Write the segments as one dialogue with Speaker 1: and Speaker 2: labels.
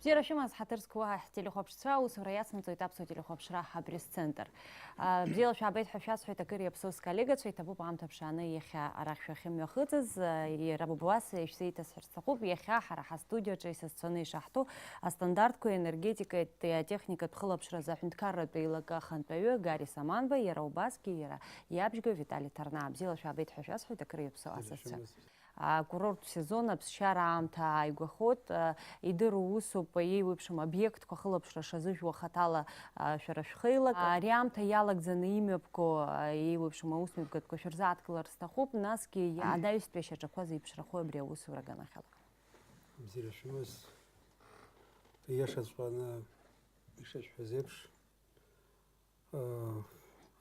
Speaker 1: Бзира шимаз хатырскуа телехопшца усураясмцоит апсо телехопшра хабрис-центр. Бзила шабайт хавшас хуйта кыри апсос коллега цойта бу бамта пшаны еха арахшахим яхыцыз и рабубуас ишсейта схерцахуб еха хараха студио чейса сцены шахту а стандартку энергетика и техника тхылапшра захунткарра пейлака хантпаве Гарри Саманба Яраубаски Яра Ябжго Виталий Тарна. Бзила шабайт хавшас хуйта кыри апсо асасца. Курорт сезона бсшараамҭа ааигәахоит идыру усуп еиуеиԥшым обиектқәа хылаԥшра шазыжәуа хатала шәара шәхеилак ари аамҭа иалагӡаны имҩаԥго еиуеиԥшым аусмҩаԥгатәқәа шәырзааҭгылар сҭахуп, насгьы анаҩстәи ашьаҿақәа зеиԥшрахои абри аусура ганахьала.
Speaker 2: Бзиара шәымаз ииашаҵәҟьаны ишышәҳәаз еиԥш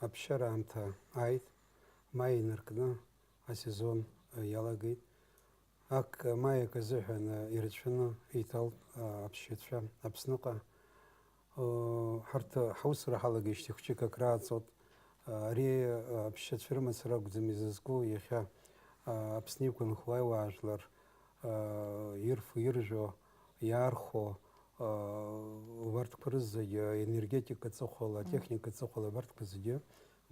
Speaker 2: аԥсшьараамҭа ааит, маи инаркны асезон иалагеит. Ак маиак азыҳәан ирацәаны иҭалт аԥсшьацәа Аԥсныҟа. Ҳарҭ ҳаусура ҳалагеижьҭеи хәҷык акрааҵот. Ари аԥсшьацәа рымацара акәӡам изызку, иахьа Аԥсны иқәынхо аиуаажәлар ирфо, иржәо, иаархо убарҭқәа рызегьы енергетика ҵыхәала, атехника ҵыхәала абарҭқәа зегьы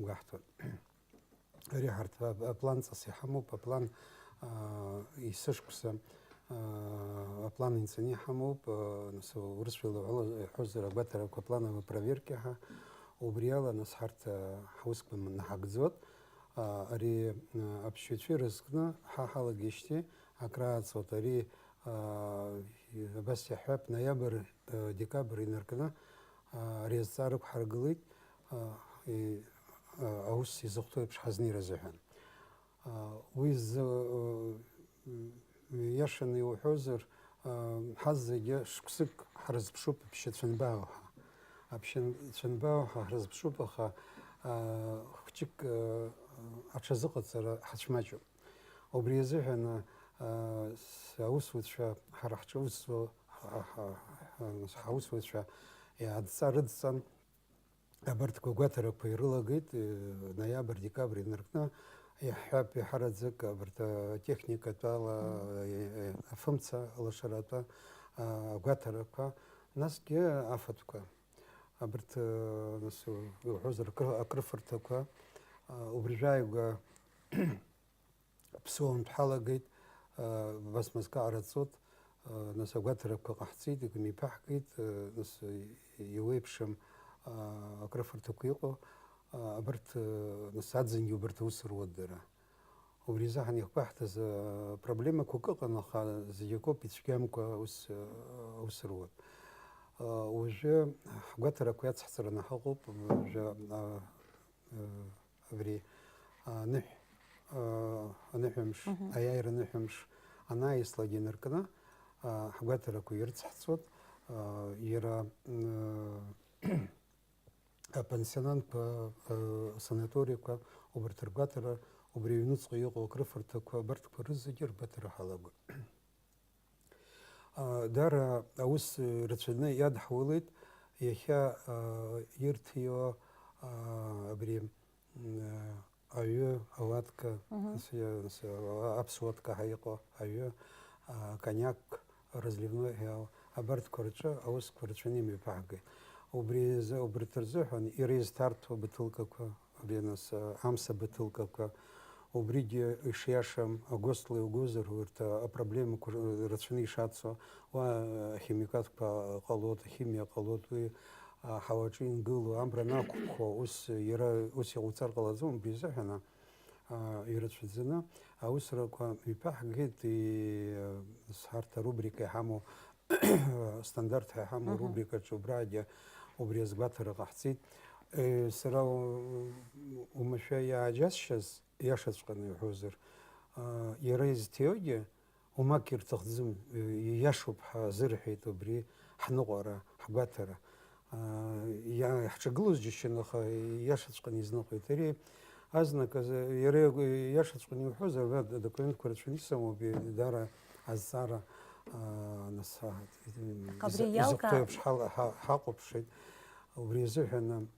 Speaker 2: гәаҳҭоит. Ари ҳарҭ апланҵас иҳамоуп, аплан исышықәса аплан инҵаны иҳамоуп, урысшәала иҳәозар агәаҭарақәа аплановые проверки ҳәа, убри ала нас ҳарҭ ҳусқәа наҳагӡот. Ари аԥсшьацәа ирызкны ҳалагеижьҭеи акрааҵуеит. Ари абас иаҳҳәап, ноиабр, декабр инаркны ари азҵаара ықәҳаргылеит аус изыхәҭоу еиԥш ҳазнеир азыҳәан. Уи иашаны иуҳәозар, ҳаз зегьы шықәсык ҳрызԥшуп аԥсшьацәанбаауа ҳәа. Аԥсшьацәанбаауа ҳәа ҳрызԥшуп, аха хәҷык аҽазыҟаҵара ҳацәмаҷуп. Убри азыҳәан аусуцәа, ҳара ҳаусуцәа рыдҵан абарҭқәа гәаҭарақәа ирылагеит. Ноиабр, декабр инаркны иаҳҳәап иҳараӡак абарҭ атехникатә ала, афымца алашаратәы агәаҭарақәа, насгьы афатәқәа. Абарҭ иуҳәозар акрыфарҭақәа, убрижәааигәа ԥсуамҭә ҳалагеит, бас мызкы ҟараҵот, нас агәаҭарақәа ҟаҳҵеит, икамиԥаҳкит, нас иуеиԥшым акрыфарҭақәа иҟоу, абарҭ нас аӡынгьы убарҭ аус руат дара. Убри азыҳәан иахькәаҳҭаз проблемақәак ыҟан, аха зегьы акоуп ицәгьамкәа аус руат. Уажәы ҳгәаҭарақәа иацҳҵараны ҳаҟоуп. Уажәы абри аныҳәамш, аиааира аныҳәамш анааислагьы инаркны ҳгәаҭарақәа ирыцҳҵот. Иара апансионатқәа, асанаториақәа, убарҭ ргәаҭара, убри аҩнуҵҟа иҟоу акрыфарҭақәа, абарҭқәа рызегьы ргәаҭара ҳалагоит. Дара аус рацәаны иадҳуалеит. Иахьа ирҭио абри аҩы, ауатка, аԥсуатка ҳәа иҟоу аҩы, кониак разливной ҳәа абарҭқәа рҿы аусқәа рацәаны имҩаԥаҳгеит. Убрҭ рзыҳәан иреизҭарҭәо быҭылкақәа, абри нас амса быҭылкақәа, убригьы ишиашам агәысҭла иугозар, урҭ апроблемақәа рацәаны ишацу, уа ахимикатқәа ҟалот, ахимиа ҟалот, уи ҳауаҿы ингыло, амра анақәԥхо, ус иҟауҵар ҟалаӡом. Убри азыҳәан ирацәаӡаны аусурақәа иԥаҳгеит. Ҳарҭ арубрика иҳамоу, стандарҭ иҳамоу рубрикаҿы убраагьы убри азгәаҭара ҟаҳҵеит. Сара умашәа иааџьасшьаз, ииашаҵәҟьаны иуҳәозар, иара изҭиогьы умак ирҭахӡам, ииашоуп ҳзырҳәеит убри ҳныҟәара, ҳгәаҭара. Иҳҿагылоз џьысшьан, аха ииашаҵәҟьаны изныҟәеит. Ари азныказ иара ииашаҵәҟьаны иуҳәозар, адокументқәа рацәаны исымоуп, даара азҵаара изыхәҭоу еиԥш ҳаҟәыԥшит. Убри азыҳәан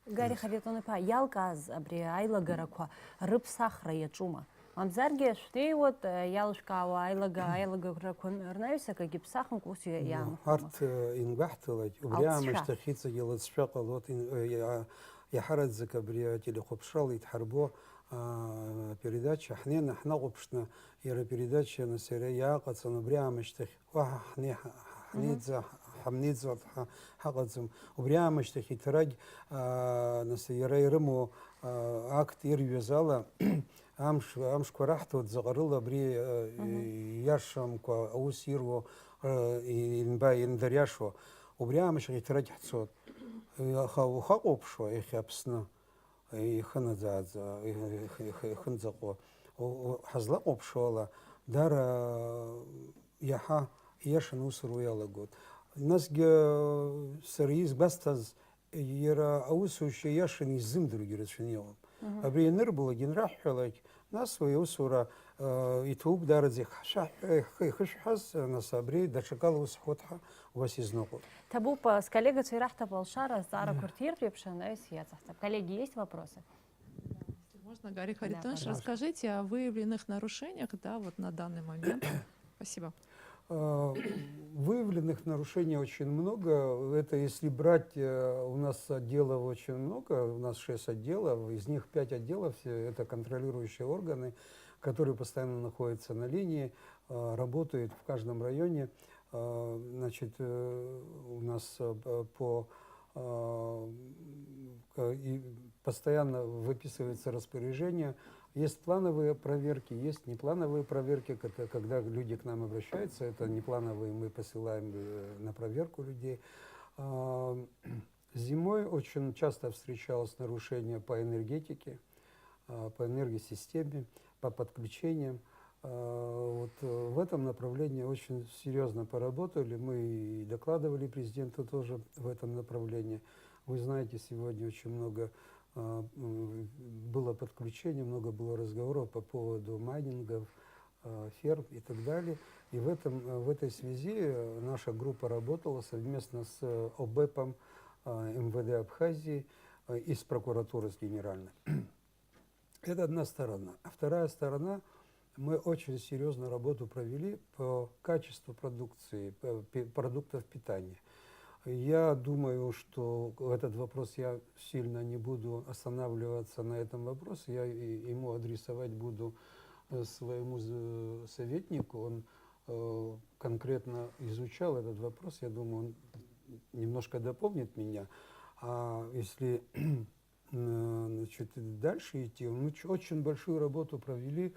Speaker 1: Гарри Харитон-иԥа, иалкааз абри аилагарақәа рыԥсахра иаҿума? Амзарги шти вот ялушка айлага ракун рнайса как гипсахм куси ям.
Speaker 2: Арт инбахтылать, убряма штахица делать шпакал, вот я харад закабрия телехопшал и тхарбо передача, хна губшна, ира передача на серия яqaца, убряма штах, хнидза, хамнидза, хaqацым, убряма штахи траг на серия рымо акт ирвязала. Амш кварахту загарыла бри яшам ко аусирво инба индаряшо убрямш гитрать хцот хау хaqopшо ихапсна иханадза иханзако хазлaqopшола дара яха яшан усру ялагот насге сарис бастаз ера аусуще яшан изым другирачнео абри нырбула генрахлак нас свою сура итуб дарази хашхас на сабри дашакал усхотха васизнокот.
Speaker 1: Табу с коллегой Цвирахта Балшара Зара Куртир Репшана и коллеги, есть вопросы?
Speaker 3: Если можно, Гарри Харитонович, расскажите о выявленных нарушениях, да, вот на данный момент. Спасибо.
Speaker 2: Выявленных нарушений очень много. Это если брать, у нас отделов очень много, у нас 6 отделов, из них 5 отделов, это контролирующие органы, которые постоянно находятся на линии, работают в каждом районе. Значит, у нас постоянно выписывается распоряжение. Есть плановые проверки, есть неплановые проверки, когда люди к нам обращаются, это неплановые, мы посылаем на проверку людей. Зимой очень часто встречалось нарушение по энергетике, по энергосистеме, по подключениям. Вот в этом направлении очень серьезно поработали, мы и докладывали президенту тоже в этом направлении. Вы знаете, сегодня очень много было подключений, много было разговоров по поводу майнингов, ферм и так далее. И в этой связи наша группа работала совместно с ОБЭПом МВД Абхазии и с прокуратурой с генеральной. Это одна сторона. А вторая сторона, мы очень серьезную работу провели по качеству продукции, продуктов питания. Я думаю, что этот вопрос я сильно не буду останавливаться на этом вопросе. Я ему адресовать буду своему советнику. Он конкретно изучал этот вопрос. Я думаю, он немножко дополнит меня. А если значит, дальше идти, мы очень большую работу провели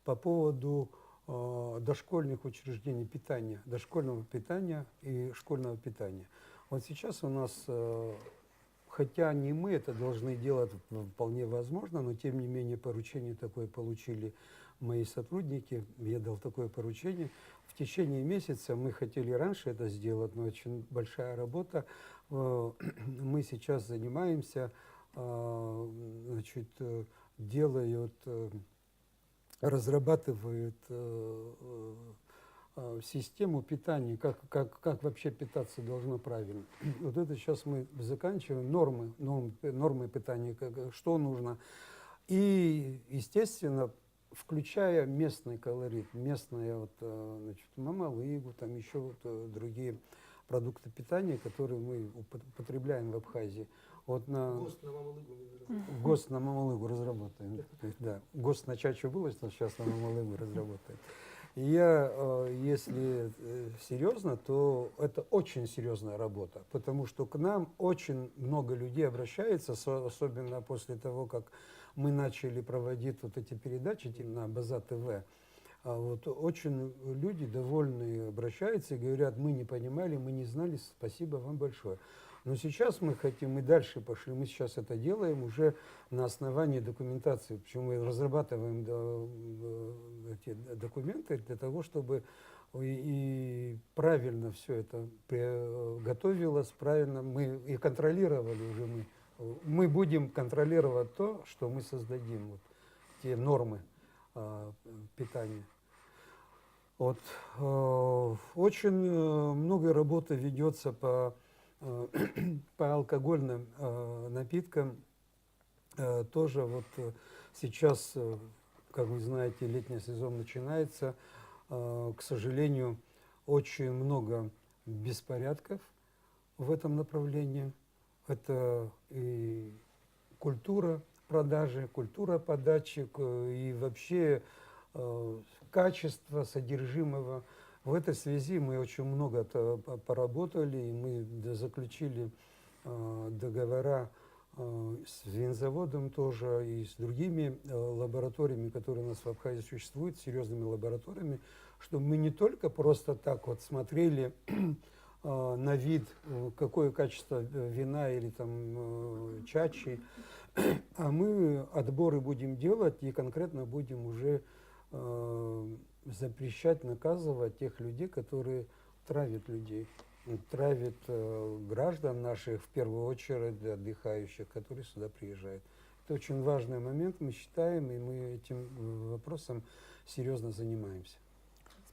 Speaker 2: по поводу дошкольных учреждений питания, дошкольного питания и школьного питания. Вот сейчас у нас, хотя не мы это должны делать, вполне возможно, но тем не менее поручение такое получили мои сотрудники, я дал такое поручение. В течение месяца мы хотели раньше это сделать, но очень большая работа. Мы сейчас занимаемся, значит, делают, разрабатывают систему питания, как вообще питаться должно правильно. Вот это сейчас мы заканчиваем, нормы питания, что нужно. И, естественно, включая местный колорит, местные вот, значит, мамалыгу, там еще вот, другие продукты питания, которые мы употребляем в Абхазии. Вот ГОСТ на мамалыгу разработаем. Да. ГОСТ на чачу было, но сейчас на мамалыгу разработаем. И я, если серьезно, то это очень серьезная работа, потому что к нам очень много людей обращается, особенно после того, как мы начали проводить вот эти передачи на База ТВ. Вот очень люди довольные обращаются и говорят, мы не понимали, мы не знали, спасибо вам большое. Но сейчас мы хотим, мы дальше пошли, мы сейчас это делаем уже на основании документации, почему мы разрабатываем эти документы для того, чтобы и правильно все это готовилось, правильно мы и контролировали уже мы будем контролировать то, что мы создадим, вот, те нормы питания. Вот, очень много работы ведется по алкогольным напиткам. Тоже вот сейчас как вы знаете, летний сезон начинается. К сожалению, очень много беспорядков в этом направлении. Это и культура продажи, культура подачи, и вообще качество содержимого. В этой связи мы очень много поработали, и мы заключили договора с винзаводом тоже и с другими лабораториями, которые у нас в Абхазии существуют, серьезными лабораториями, чтобы мы не только просто так вот смотрели на вид, какое качество вина или там чачи, а мы отборы будем делать и конкретно будем уже запрещать, наказывать тех людей, которые травят людей, травят граждан наших, в первую очередь отдыхающих, которые сюда приезжают. Это очень важный момент, мы считаем, и мы этим вопросом серьезно занимаемся.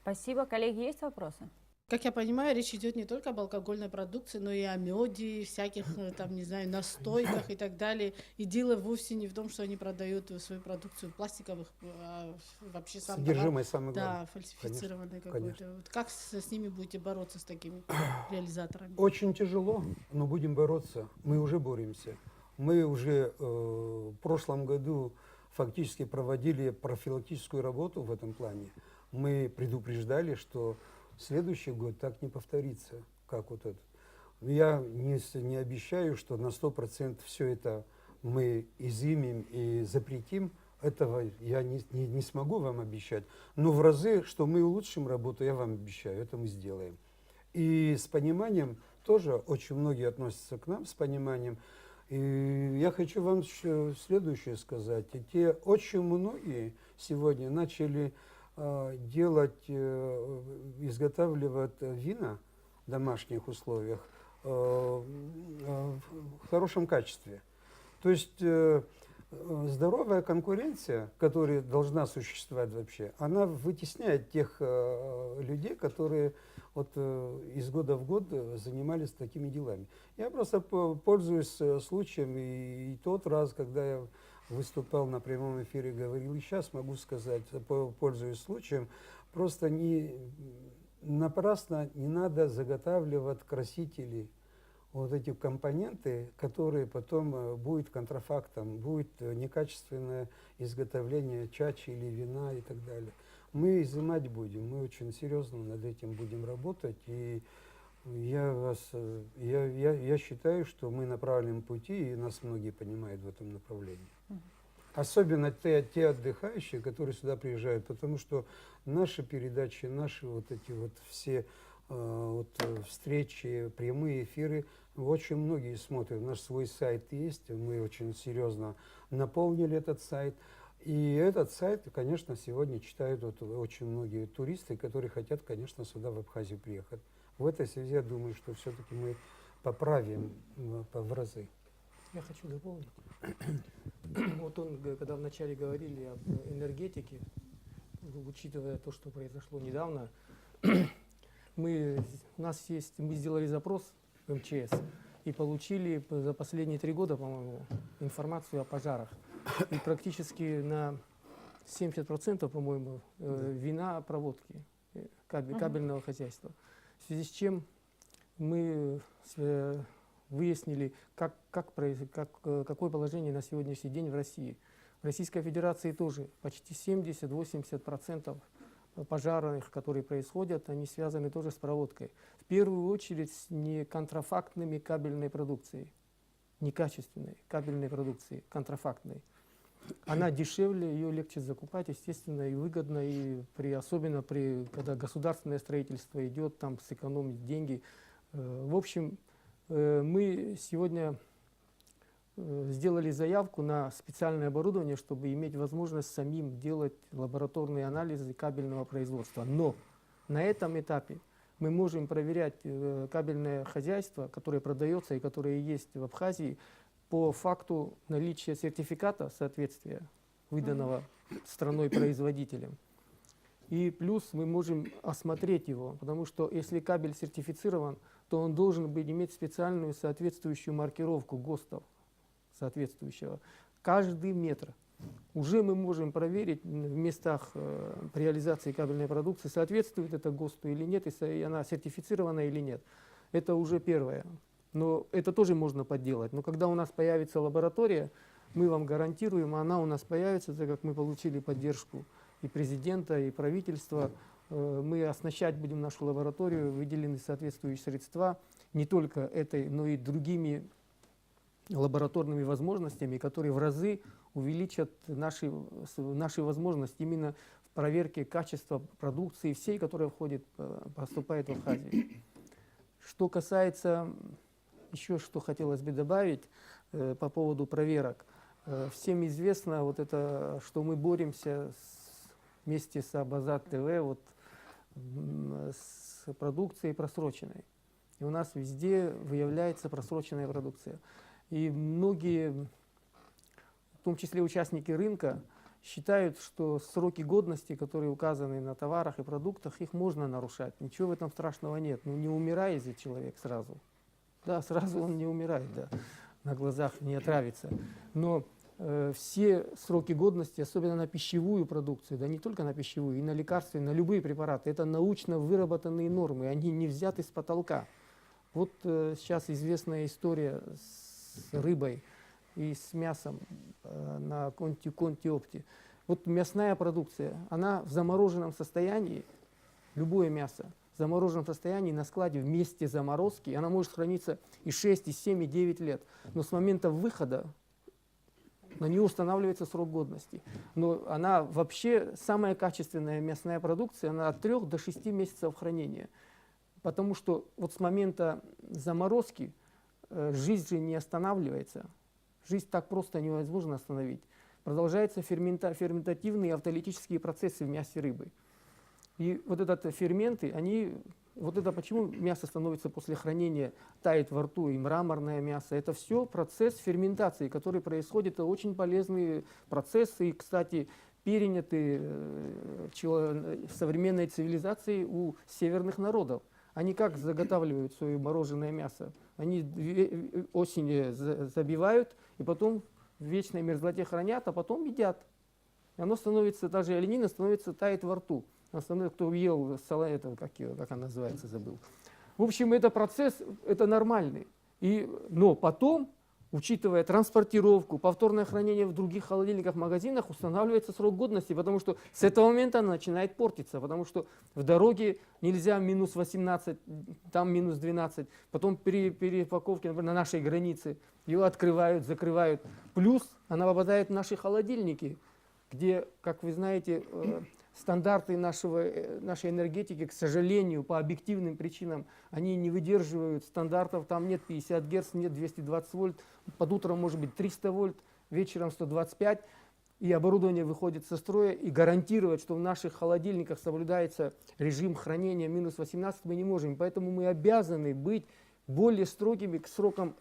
Speaker 1: Спасибо. Коллеги, есть вопросы?
Speaker 4: Как я понимаю, речь идет не только об алкогольной продукции, но и о меде, всяких, там, не знаю, настойках и так далее. И дело вовсе не в том, что они продают свою продукцию в пластиковых, а вообще сам
Speaker 2: Содержимое самое главное.
Speaker 4: да, фальсифицированное какое-то.
Speaker 2: Конечно.
Speaker 4: Вот как с ними будете бороться, с такими реализаторами?
Speaker 2: Очень тяжело, но будем бороться. Мы уже боремся. Мы уже в прошлом году фактически проводили профилактическую работу в этом плане. Мы предупреждали, что следующий год так не повторится, как вот этот. Я не обещаю, что на 100% все это мы изымем и запретим. Этого я не смогу вам обещать. Но в разы, что мы улучшим работу, я вам обещаю, это мы сделаем. И с пониманием тоже очень многие относятся к нам с пониманием. И я хочу вам следующее сказать. И те очень многие сегодня начали делать, изготавливать вина в домашних условиях в хорошем качестве. То есть здоровая конкуренция, которая должна существовать вообще, она вытесняет тех людей, которые вот из года в год занимались такими делами. Я просто пользуюсь случаем, и тот раз, когда я выступал на прямом эфире, говорил, и сейчас могу сказать, пользуясь случаем, просто напрасно не надо заготавливать красители, вот эти компоненты, которые потом будет контрафактом, будет некачественное изготовление чачи или вина и так далее. Мы изымать будем, мы очень серьезно над этим будем работать, и я считаю, что мы на правильном пути, и нас многие понимают в этом направлении. Особенно те отдыхающие, которые сюда приезжают, потому что наши передачи, наши вот эти вот все встречи, прямые эфиры, очень многие смотрят. Наш свой сайт есть, мы очень серьезно наполнили этот сайт. И этот сайт, конечно, сегодня читают очень многие туристы, которые хотят, конечно, сюда, в Абхазию, приехать. В этой связи я думаю, что все-таки мы поправим в разы.
Speaker 5: Я хочу дополнить. Вот когда вначале говорили об энергетике, учитывая то, что произошло недавно, мы сделали запрос в МЧС и получили за последние 3 года, по-моему, информацию о пожарах. И практически на 70%, по-моему, вина проводки кабельного хозяйства. В связи с чем мы выяснили, какое положение на сегодняшний день в России. В Российской Федерации тоже почти 70-80% пожаров, которые происходят, они связаны тоже с проводкой. В первую очередь с неконтрафактными кабельной продукцией, некачественной кабельной продукцией, контрафактной. Она дешевле, ее легче закупать, естественно, и выгодно, и особенно когда государственное строительство идет, там сэкономить деньги. В общем, мы сегодня сделали заявку на специальное оборудование, чтобы иметь возможность самим делать лабораторные анализы кабельного производства. Но на этом этапе мы можем проверять кабельное хозяйство, которое продается и которое есть в Абхазии, по факту наличия сертификата соответствия, выданного страной-производителем. И плюс мы можем осмотреть его, потому что если кабель сертифицирован, то он должен иметь специальную соответствующую маркировку ГОСТов соответствующего. Каждый метр. уже мы можем проверить в местах при реализации кабельной продукции, соответствует это ГОСТу или нет, и она сертифицирована или нет. Это уже первое. Но это тоже можно подделать. Но когда у нас появится лаборатория, мы вам гарантируем, она у нас появится, так как мы получили поддержку и президента, и правительства. Мы оснащать будем нашу лабораторию, выделены соответствующие средства, не только этой, но и другими лабораторными возможностями, которые в разы увеличат наши возможности именно в проверке качества продукции всей, которая поступает в Абхазию. Что касается, еще что хотелось бы добавить по поводу проверок. Всем известно, вот это, что мы боремся вместе с Абазат ТВ с продукцией просроченной. И у нас везде выявляется просроченная продукция. И многие, в том числе участники рынка, считают, что сроки годности, которые указаны на товарах и продуктах, их можно нарушать. Ничего в этом страшного нет. Ну, не умирает же человек сразу. Да, сразу он не умирает, да, на глазах не отравится. Но все сроки годности, особенно на пищевую продукцию, да не только на пищевую, и на лекарственные, на любые препараты, это научно выработанные нормы, они не взяты с потолка. Вот сейчас известная история с рыбой и с мясом на конти-опте. Вот мясная продукция, она в замороженном состоянии, любое мясо, в замороженном состоянии на складе в месте заморозки, она может храниться и 6, и 7, и 9 лет. Но с момента выхода на нее устанавливается срок годности. Но она вообще, самая качественная мясная продукция, она от 3 до 6 месяцев хранения. Потому что вот с момента заморозки жизнь же не останавливается. Жизнь так просто невозможно остановить. Продолжаются ферментативные и автолитические процессы в мясе рыбы. И вот эти ферменты, вот это почему мясо становится после хранения, тает во рту, и мраморное мясо, это все процесс ферментации, который происходит, это очень полезные процессы, и, кстати, переняты в современной цивилизации у северных народов. Они как заготавливают свое мороженое мясо? Они осенью забивают, и потом в вечной мерзлоте хранят, а потом едят. И оно становится, даже оленина становится, тает во рту. Основной, кто ел салат, как она называется, забыл. В общем, это процесс, это нормальный. Но потом, учитывая транспортировку, повторное хранение в других холодильниках, магазинах, устанавливается срок годности, потому что с этого момента она начинает портиться, потому что в дороге нельзя минус 18, там минус 12, потом при перепаковке, например, на нашей границе, ее открывают, закрывают. Плюс она попадает в наши холодильники, где, как вы знаете, стандарты нашей энергетики, к сожалению, по объективным причинам, они не выдерживают стандартов. Там нет 50 Гц, нет 220 вольт. Под утром может быть 300 вольт, вечером 125. И оборудование выходит со строя. И гарантировать, что в наших холодильниках соблюдается режим хранения минус 18, мы не можем. Поэтому мы обязаны быть более строгими к срокам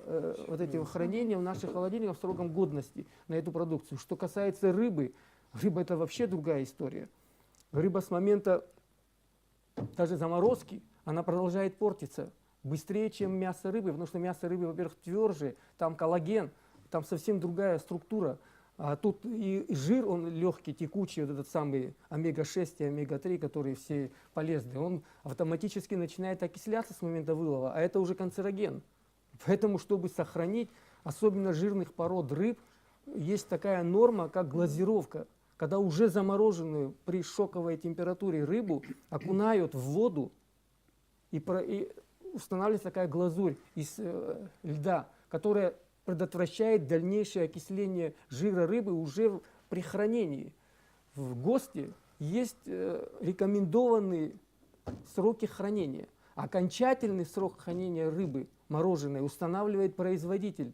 Speaker 5: вот этого хранения в наших холодильниках, срокам годности на эту продукцию. Что касается рыбы, рыба это вообще другая история. Рыба с момента даже заморозки, она продолжает портиться быстрее, чем мясо рыбы, потому что мясо рыбы, во-первых, тверже, там коллаген, там совсем другая структура. А тут и жир, он легкий, текучий, вот этот самый омега-6 и омега-3, которые все полезны, он автоматически начинает окисляться с момента вылова, а это уже канцероген. Поэтому, чтобы сохранить особенно жирных пород рыб, есть такая норма, как глазировка. Когда уже замороженную при шоковой температуре рыбу окунают в воду, и устанавливается такая глазурь из льда, которая предотвращает дальнейшее окисление жира рыбы уже при хранении. В ГОСТе есть рекомендованные сроки хранения. Окончательный срок хранения рыбы мороженой устанавливает производитель,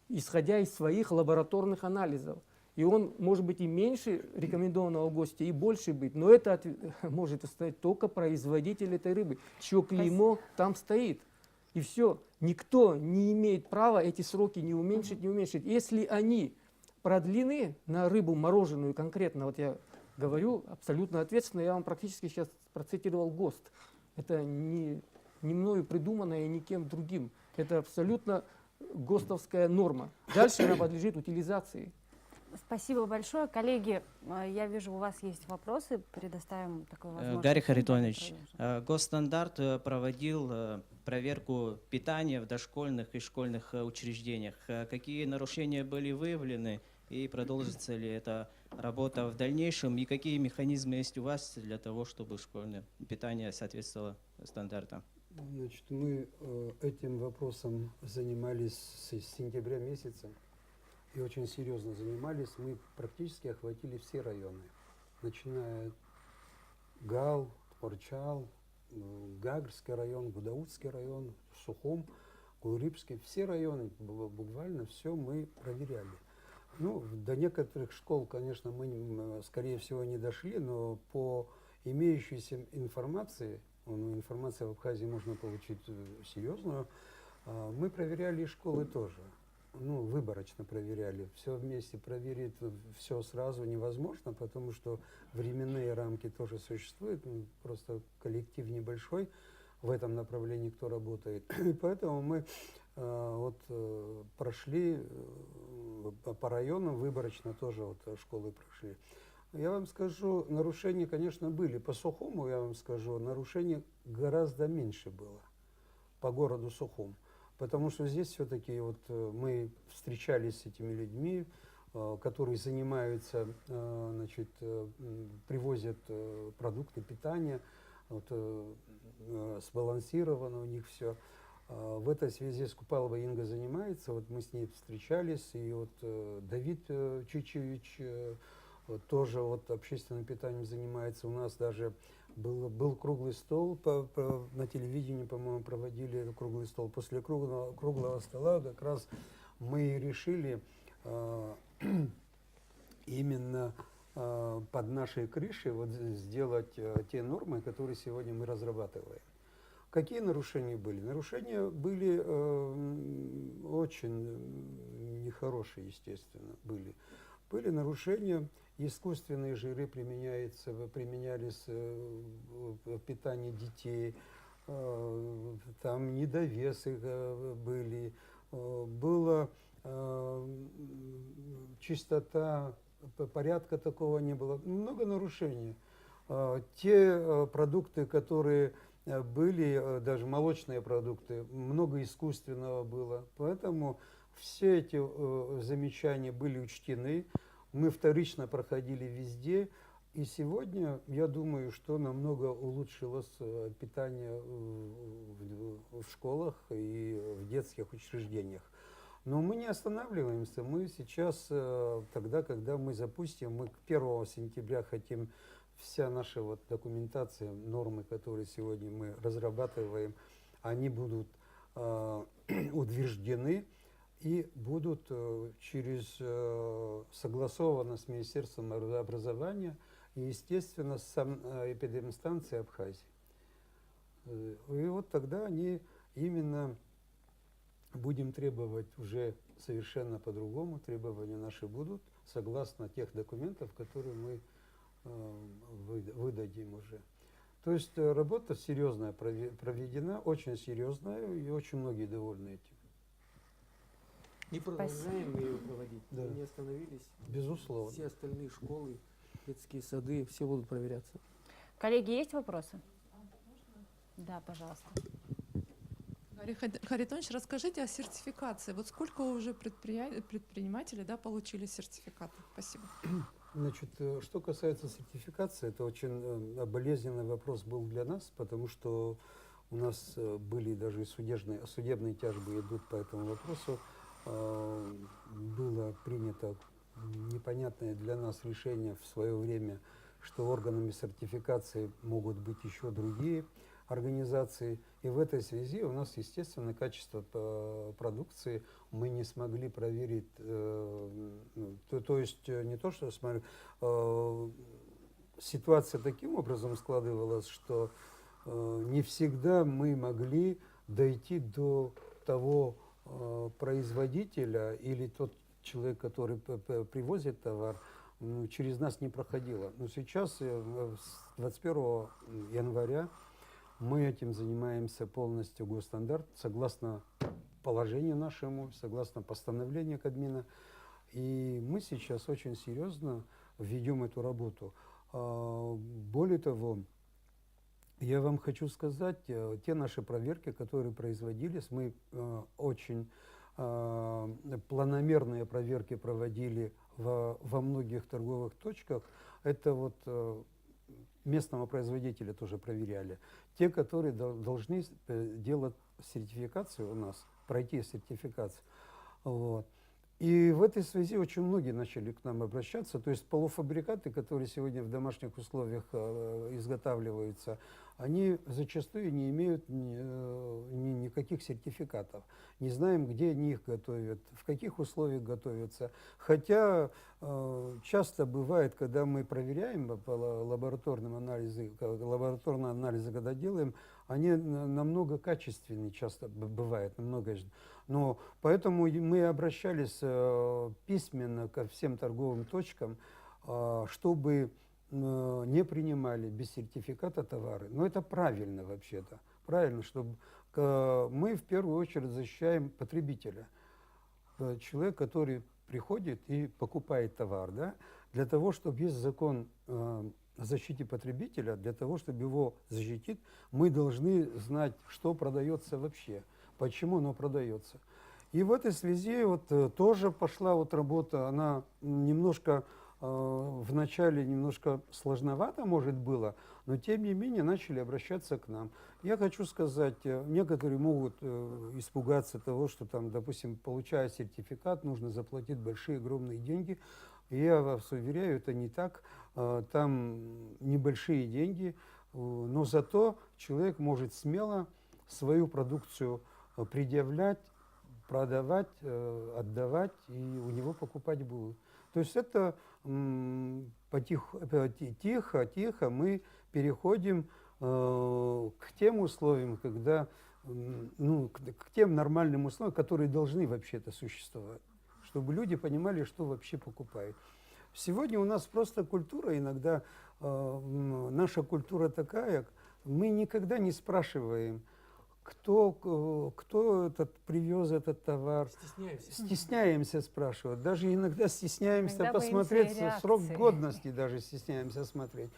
Speaker 5: исходя из своих лабораторных анализов. И он может быть и меньше рекомендованного ГОСТа, и больше быть. Но это может установить только производитель этой рыбы, чье клеймо там стоит. И все. Никто не имеет права эти сроки не уменьшить, не уменьшить. Если они продлены на рыбу мороженую конкретно, вот я говорю абсолютно ответственно, я вам практически сейчас процитировал ГОСТ. Это не мною придуманное и никем другим. Это абсолютно ГОСТовская норма. Дальше она подлежит утилизации.
Speaker 1: Спасибо большое. Коллеги, я вижу, у вас есть вопросы. Предоставим такую возможность.
Speaker 6: Гарри
Speaker 1: всем, давайте
Speaker 6: Харитонович,
Speaker 1: продолжим.
Speaker 6: Госстандарт проводил проверку питания в дошкольных и школьных учреждениях. Какие нарушения были выявлены и продолжится ли эта работа в дальнейшем? И какие механизмы есть у вас для того, чтобы школьное питание соответствовало стандартам?
Speaker 2: Значит, мы этим вопросом занимались с сентября месяца и очень серьезно занимались. Мы практически охватили все районы, начиная Гал, Творчал, Гагрский район, Гудаутский район, Сухум, Кулрипский. Все районы, буквально все мы проверяли. Ну, до некоторых школ, конечно, мы, скорее всего, не дошли, но по имеющейся информации, информацию в Абхазии можно получить серьезную, мы проверяли и школы тоже. Ну, выборочно проверяли. Все вместе проверить все сразу невозможно, потому что временные рамки тоже существуют. Просто коллектив небольшой в этом направлении, кто работает. И поэтому мы прошли по районам, выборочно тоже школы прошли. Я вам скажу, нарушения, конечно, были. По Сухуму, я вам скажу, нарушений гораздо меньше было по городу Сухум. Потому что здесь все-таки мы встречались с этими людьми, которые занимаются, привозят продукты питания, сбалансировано у них все. В этой связи Скупалова Инга занимается, мы с ней встречались, и Давид Чичевич тоже общественным питанием занимается. У нас даже был круглый стол, на телевидении, по-моему, проводили круглый стол. После круглого стола как раз мы решили именно под нашей крышей сделать те нормы, которые сегодня мы разрабатываем. Какие нарушения были? Нарушения были очень нехорошие, естественно, были. Были нарушения, искусственные жиры применялись в питании детей, там недовесы были, была чистота, порядка такого не было. Много нарушений. Те продукты, которые были, даже молочные продукты, много искусственного было. Поэтому все эти замечания были учтены. Мы вторично проходили везде. И сегодня, я думаю, что намного улучшилось питание в школах и в детских учреждениях. Но мы не останавливаемся. Мы сейчас, тогда, когда мы запустим, мы к 1 сентября хотим вся наша документация, нормы, которые сегодня мы разрабатываем, они будут утверждены и будут согласованы с Министерством образования и, естественно, с эпидемстанцией Абхазии. И тогда они именно будем требовать уже совершенно по-другому, требования наши будут согласно тех документов, которые мы выдадим уже. То есть работа серьезная проведена, очень серьезная, и очень многие довольны этим.
Speaker 5: И продолжаем ее проводить.
Speaker 2: Да.
Speaker 5: Мы не остановились.
Speaker 2: Безусловно.
Speaker 5: Все остальные школы, детские сады, все будут проверяться.
Speaker 1: Коллеги, есть вопросы? Да, пожалуйста.
Speaker 3: Гарри Харитонович, расскажите о сертификации. Сколько уже предпринимателей получили сертификаты? Спасибо.
Speaker 2: Значит, что касается сертификации, это очень болезненный вопрос был для нас, потому что у нас были даже судебные тяжбы идут по этому вопросу. Было принято непонятное для нас решение в свое время, что органами сертификации могут быть еще другие организации. И в этой связи у нас, естественно, качество продукции мы не смогли проверить. То есть не то, что смотрю, ситуация таким образом складывалась, что не всегда мы могли дойти до того производителя или тот человек, который привозит товар, через нас не проходило. Но сейчас, с 21 января, мы этим занимаемся полностью. Госстандарт, согласно положению нашему, согласно постановлению Кабмина, И мы сейчас очень серьезно ведем эту работу. Более того, я вам хочу сказать, те наши проверки, которые производились, мы очень планомерные проверки проводили во многих торговых точках. Это вот местного производителя тоже проверяли. Те, которые должны делать сертификацию у нас, пройти сертификацию. Вот. И в этой связи очень многие начали к нам обращаться. То есть полуфабрикаты, которые сегодня в домашних условиях изготавливаются, они зачастую не имеют никаких сертификатов. Не знаем, где они их готовят, в каких условиях готовятся. Хотя часто бывает, когда мы проверяем по лабораторным анализам, лабораторные анализы, когда делаем, они намного качественнее часто бывают, намного. Но поэтому мы обращались письменно ко всем торговым точкам, чтобы не принимали без сертификата товары. Но это правильно вообще-то. Правильно, чтобы мы в первую очередь защищаем потребителя. Человек, который приходит и покупает товар, да, для того, чтобы есть закон о защите потребителя, для того, чтобы его защитить, мы должны знать, что продается вообще, почему оно продается. И в этой связи вот тоже пошла вот работа, она немножко в начале немножко сложновато, может, было, но тем не менее начали обращаться к нам. Я хочу сказать, некоторые могут испугаться того, что там, допустим, получая сертификат, нужно заплатить большие, огромные деньги. Я вас уверяю, это не так. Там небольшие деньги, но зато человек может смело свою продукцию предъявлять, продавать, отдавать, и у него покупать будут. То есть это тихо мы переходим к тем условиям, когда, к тем нормальным условиям, которые должны вообще-то существовать, чтобы люди понимали, что вообще покупают. Сегодня у нас просто культура, иногда наша культура такая, мы никогда не спрашиваем, кто привез этот товар. Стесняемся спрашивать. Даже иногда стесняемся
Speaker 1: Когда
Speaker 2: посмотреть
Speaker 1: боимся
Speaker 2: срок
Speaker 1: реакции.
Speaker 2: годности, даже стесняемся смотреть.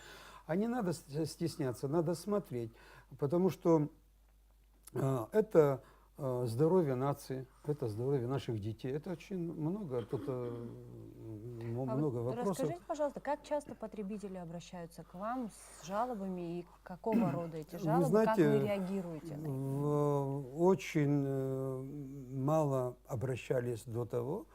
Speaker 2: А не надо стесняться, надо смотреть. Потому что это здоровье нации, это здоровье наших детей. Это очень много, тут много вопросов.
Speaker 1: Расскажите, пожалуйста, как часто потребители обращаются к вам с жалобами и какого рода эти жалобы,
Speaker 2: знаете,
Speaker 1: как вы реагируете на них?
Speaker 2: Очень мало обращались до того,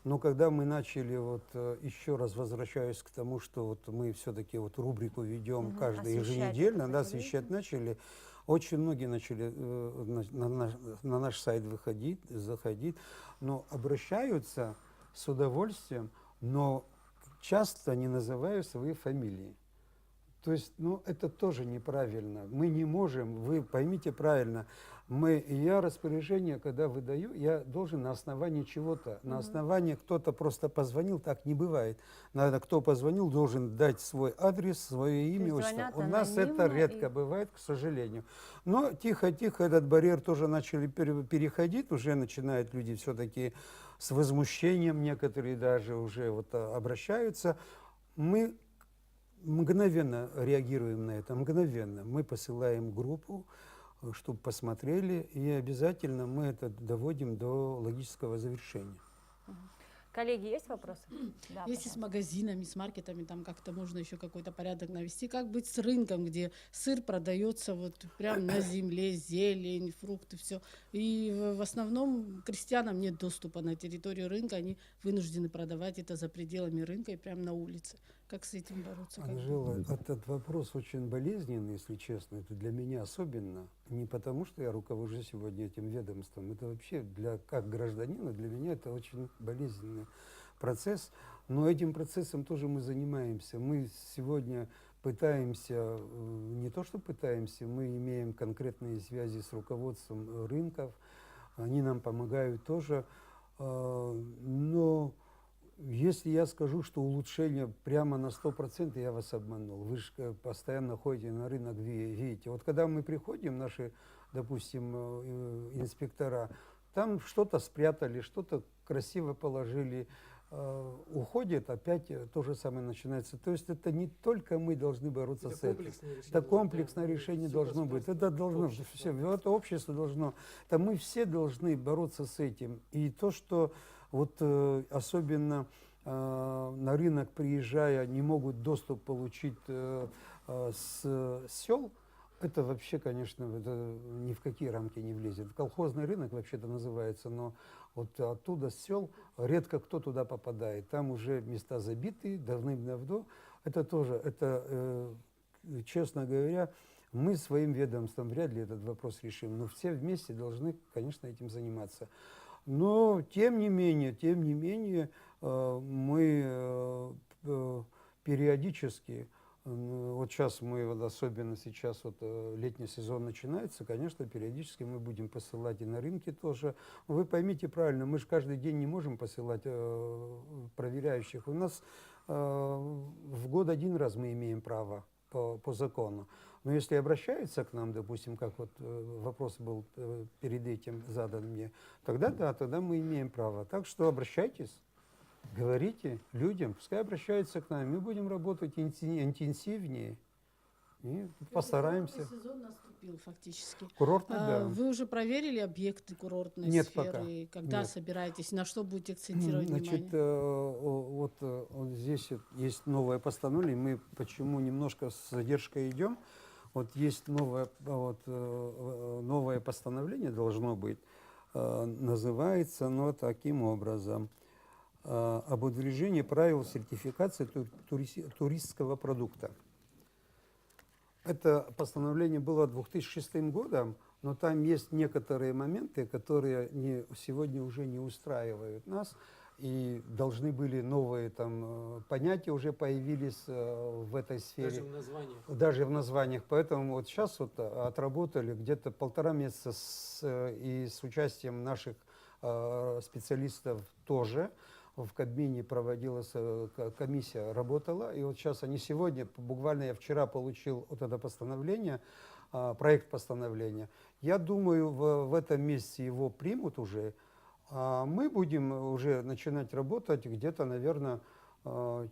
Speaker 2: но когда мы начали, вот еще раз возвращаюсь к тому, что вот мы все-таки вот рубрику ведем каждый еженедельно, да, освещать начали, очень многие начали на наш сайт заходить, но обращаются с удовольствием, но часто не называя свои фамилии. То есть, это тоже неправильно. Мы не можем, вы поймите правильно, я распоряжение, когда выдаю, я должен на основании чего-то, на основании кто-то просто позвонил, так не бывает. Надо, кто позвонил, должен дать свой адрес, свое имя, отчество. У нас это редко бывает, к сожалению. Но тихо-тихо этот барьер тоже начали переходить, уже начинают люди все-таки с возмущением, некоторые даже уже вот обращаются. Мы мгновенно реагируем на это, мгновенно. Мы посылаем группу, чтобы посмотрели, и обязательно мы это доводим до логического завершения.
Speaker 1: Коллеги, есть вопросы? Да,
Speaker 4: Если с
Speaker 1: пожалуйста.
Speaker 4: магазинами, с маркетами, там как-то можно еще какой-то порядок навести. Как быть с рынком, где сыр продается вот прямо на земле, зелень, фрукты, все. И в основном крестьянам нет доступа на территорию рынка, они вынуждены продавать это за пределами рынка и прямо на улице. Как с этим бороться?
Speaker 2: Анжела, этот вопрос очень болезненный, если честно. Это для меня особенно. Не потому, что я руковожу сегодня этим ведомством. Это вообще, как гражданина, для меня это очень болезненный процесс. Но этим процессом тоже мы занимаемся. Мы сегодня пытаемся, не то что пытаемся, мы имеем конкретные связи с руководством рынков. Они нам помогают тоже. Но если я скажу, что улучшение прямо на 100%, я вас обманул. Вы же постоянно ходите на рынок, видите. Вот когда мы приходим, наши, допустим, инспектора, там что-то спрятали, что-то красиво положили, уходит, опять то же самое начинается. То есть это не только мы должны бороться
Speaker 5: Это
Speaker 2: с этим.
Speaker 5: комплексное решение,
Speaker 2: Это комплексное
Speaker 5: да,
Speaker 2: решение
Speaker 5: всё
Speaker 2: должно быть. Это должно,
Speaker 5: общество.
Speaker 2: все, это общество должно. Это мы все должны бороться с этим. И то, что вот особенно на рынок приезжая, не могут доступ получить с сел, это вообще, конечно, это ни в какие рамки не влезет. Колхозный рынок вообще-то называется, но вот оттуда, с сел, редко кто туда попадает. Там уже места забиты давным-давно. Это тоже, честно говоря, мы своим ведомством вряд ли этот вопрос решим, но все вместе должны, конечно, этим заниматься. Но, тем не менее, мы периодически, вот сейчас мы, вот особенно сейчас вот летний сезон начинается, конечно, периодически мы будем посылать и на рынки тоже. Вы поймите правильно, мы же каждый день не можем посылать проверяющих. У нас в год один раз мы имеем право по закону. Но если обращаются к нам, допустим, как вот вопрос был перед этим задан мне, тогда да, тогда мы имеем право. Так что обращайтесь. Говорите людям, пускай обращаются к нам, мы будем работать интенсивнее и постараемся.
Speaker 4: Курортный сезон наступил фактически.
Speaker 2: Курортный, да.
Speaker 4: Вы уже проверили объекты курортной
Speaker 2: Нет
Speaker 4: сферы?
Speaker 2: пока.
Speaker 4: Когда
Speaker 2: Нет.
Speaker 4: собираетесь? На что будете акцентировать
Speaker 2: Значит,
Speaker 4: внимание?
Speaker 2: вот здесь есть новое постановление, мы почему немножко с задержкой идем. Вот есть новое постановление, должно быть, называется оно таким образом. Об утверждении правил сертификации туристского продукта. Это постановление было 2006 годом, но там есть некоторые моменты, которые сегодня уже не устраивают нас, и должны были новые там понятия уже появились в этой сфере.
Speaker 5: Даже в названиях.
Speaker 2: Даже в названиях. Поэтому вот сейчас вот отработали где-то 1,5 месяца и с участием наших специалистов тоже. В Кабмине проводилась комиссия, работала, и вот сейчас они сегодня, буквально я вчера получил вот это постановление, проект постановления. Я думаю, в этом месяце его примут уже, а мы будем уже начинать работать где-то, наверное,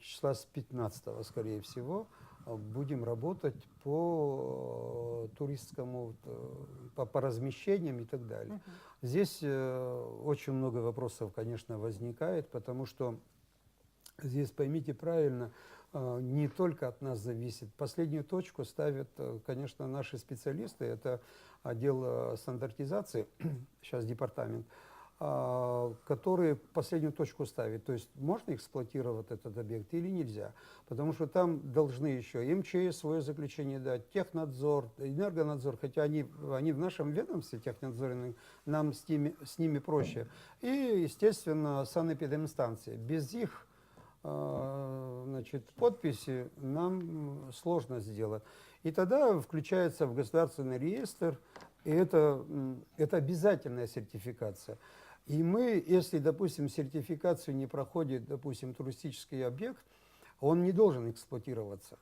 Speaker 2: числа с 15-го, скорее всего, будем работать по туристскому, по размещениям и так далее. Здесь очень много вопросов, конечно, возникает, потому что здесь, поймите правильно, не только от нас зависит. Последнюю точку ставят, конечно, наши специалисты, это отдел стандартизации, сейчас департамент, которые последнюю точку ставят. То есть можно эксплуатировать этот объект или нельзя. Потому что там должны еще МЧС свое заключение дать, технадзор, энергонадзор, хотя они в нашем ведомстве, технадзорные, нам с ними проще. И, естественно, санэпидемстанции. Без их подписи нам сложно сделать. И тогда включается в государственный реестр, и это обязательная сертификация. И мы, если, допустим, сертификацию не проходит, допустим, туристический объект, он не должен эксплуатироваться.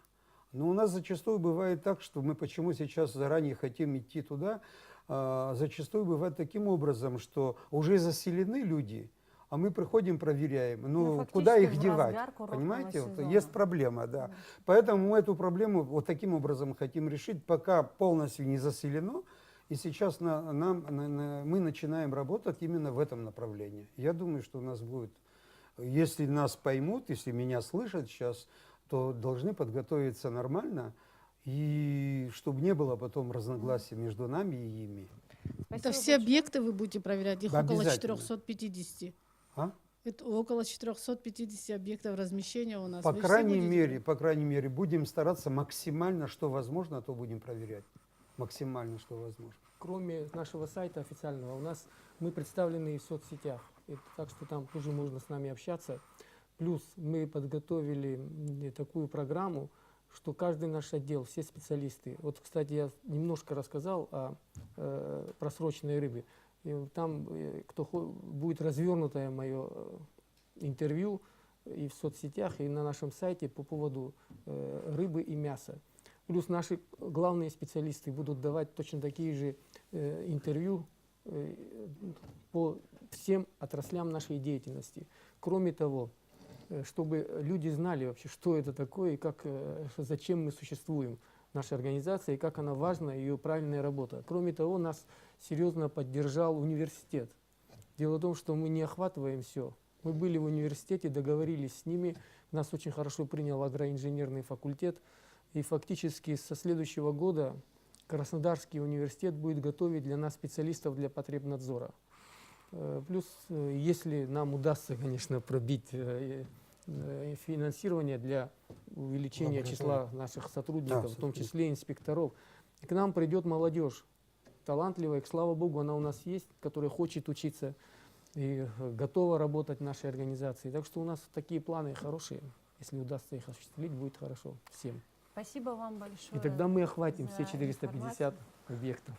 Speaker 2: Но у нас зачастую бывает так, что мы почему сейчас заранее хотим идти туда, зачастую бывает таким образом, что уже заселены люди, а мы приходим, проверяем. Ну куда их девать? Понимаете? Вот, есть проблема, да. Поэтому мы эту проблему вот таким образом хотим решить, пока полностью не заселено. И сейчас мы начинаем работать именно в этом направлении. Я думаю, что у нас будет, если нас поймут, если меня слышат сейчас, то должны подготовиться нормально, и чтобы не было потом разногласий между нами и ими.
Speaker 4: Это все объекты вы будете проверять? Их около
Speaker 2: Обязательно.
Speaker 4: 450.
Speaker 2: А?
Speaker 4: Это около 450 объектов размещения у нас.
Speaker 2: По
Speaker 4: Вы все
Speaker 2: крайней
Speaker 4: будете
Speaker 2: мере, будем стараться максимально, что возможно, то будем проверять. Максимально, что возможно.
Speaker 5: Кроме нашего сайта официального, мы представлены и в соцсетях, так что там тоже можно с нами общаться. Плюс мы подготовили такую программу, что каждый наш отдел, все специалисты. Вот, кстати, я немножко рассказал о просроченной рыбе. И там будет развернутое мое интервью и в соцсетях, и на нашем сайте по поводу рыбы и мяса. Плюс наши главные специалисты будут давать точно такие же интервью по всем отраслям нашей деятельности. Кроме того, чтобы люди знали вообще, что это такое и как, зачем мы существуем, наша организация, и как она важна, ее правильная работа. Кроме того, нас серьезно поддержал университет. Дело в том, что мы не охватываем все. Мы были в университете, договорились с ними, нас очень хорошо принял агроинженерный факультет, и фактически со следующего года Краснодарский университет будет готовить для нас специалистов для потребнадзора. Плюс, если нам удастся, конечно, пробить финансирование для увеличения числа наших сотрудников, в том числе инспекторов, к нам придет молодежь талантливая, слава богу, она у нас есть, которая хочет учиться и готова работать в нашей организации. Так что у нас такие планы хорошие. Если удастся их осуществить, будет хорошо всем.
Speaker 1: Спасибо вам большое.
Speaker 5: И тогда мы охватим
Speaker 1: за
Speaker 5: все 450
Speaker 1: информацию.
Speaker 5: объектов.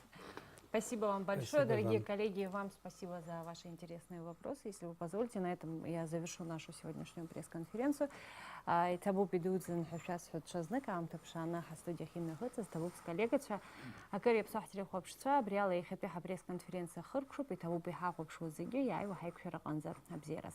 Speaker 1: Спасибо вам большое,
Speaker 2: Спасибо
Speaker 1: дорогие
Speaker 2: вам.
Speaker 1: коллеги. Вам спасибо за ваши интересные вопросы. Если вы позволите, на этом я завершу нашу сегодняшнюю пресс-конференцию. Табу бедудзин хавшас худшазника амтапшана хастудия химнахыца табу с коллегача. Акари псахтери хобшца бряла и хапиха пресс-конференция хыркшуп и табу биха хобшузиги яй вахайк шараканзар абзерас.